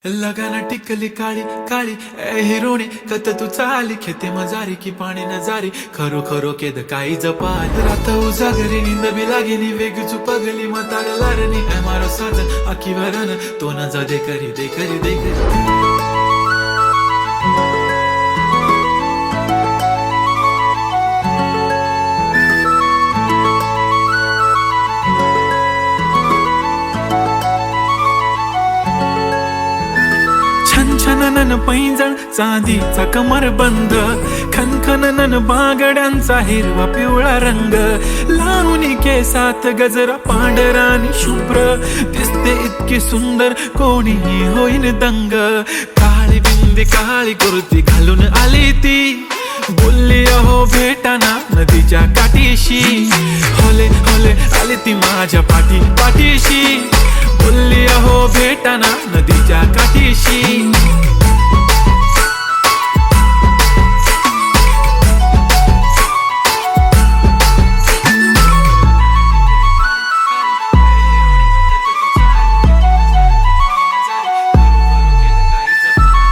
लगाना टिकली काळी काळी ए हिरोणी कत तू चाली खेते मजारी की पाणी नजारी खरो खरो केद काही जपाल रात उजागरी नींद बी लागेनी वेग चुपगली म्हाताऱ्या लारणी ए मारो साजन आखी भरण तो न जा दे करी दे करी दे करी छनछनन पैंजण चांदीचा कमरबंद खनखनन बागड्यांचा हिरवा पिवळा रंग लावणी केसात गजरा पांढरा आणि शुभ्र दिसते इतकी सुंदर कोणीही होईन दंग काळी बिंदी काळी कुर्ती घालून आली ती बोलली अहो भेटाना नदीच्या काठीशी होले होले आली ती माझ्या पाठीशी बोलली अहो भेटाना नदीच्या काठीशी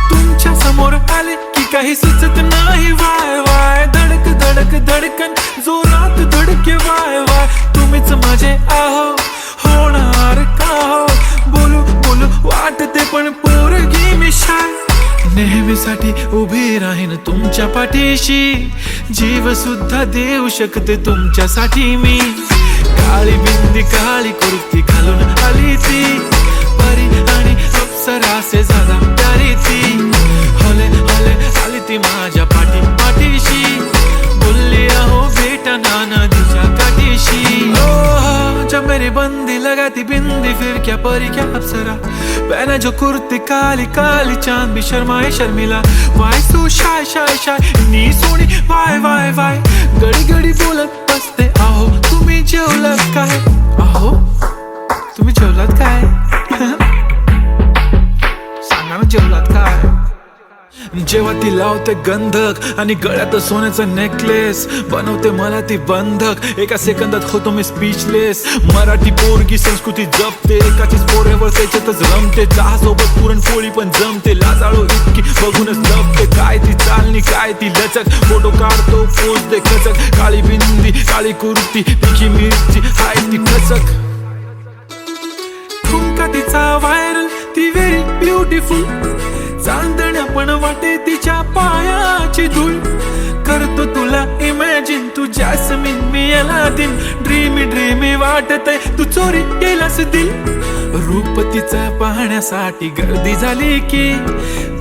तुमच्या समोर आले की काही सुचत नाही वाय वाय धडक धडक धडकन जोरात धडके वाय वाय तुम्हीच माझे आहो होणार का हो बोलू बोलू वाटते पण पोरगी मी शाय नेहमीसाठी उभी राहीन तुमच्या पाठीशी जीव सुद्धा देऊ शकते तुमच्यासाठी मी काळी बिंदी काळी कुर्ती घालून आली ती परी आणि अप्सरासे झाला प्यारी ती होले होले आली ती माझ्या पाठीशी बोलली अहो भेटना नदीच्या काठीशी जब मेरी बंदी लगाती बिंदी फिर क्या परी क्या अप्सरा पहने जो कुर्ती काली काली चांद भी शर्माए शर्मिला why so shy shy shy नी सोनी वाय वाय वाय गडी गडी बोलत बसते अहो तुम्ही जेवलात काय अहो तुम्ही जेवलात काय सांगा ना जेवलात काय जेव्हा ती लावते गंधक आणि गळ्यात सोन्याचं नेकलेस बनवते मला ती बंधक एका सेकंदात होतो मी स्पीचलेस मराठी पोरगी संस्कृती जपते एकाचीच पोऱ्यावर त्याच्यातच रमते चहासोबत पुरणपोळी पण जमते लाजाळू इतकी बघूनच लपते काय ती चालणी काय ती लचक फोटो काढतो पोज दे खचक काळी बिंदी काळी कुर्ती तिखी मिरची हाय ती खचक ठुमका तिचा व्हायरल ती व्हेरी ब्युटिफुल चांदण्या पण वाटे तिच्या पायाची धूळ करतो तुला इमॅजिन तू जॅस्मिन मी अलादीन ड्रीमी ड्रीमी वाटतय तू चोरी केलास दिल रूप तिचं पाहण्यासाठी गर्दी झाली की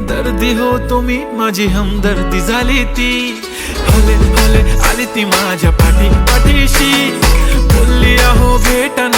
दर्दी हो तुम्ही माझी हमदर्दी झाली ती होले होले आली ती माझ्या पाठीशी बोलली अहो भेटना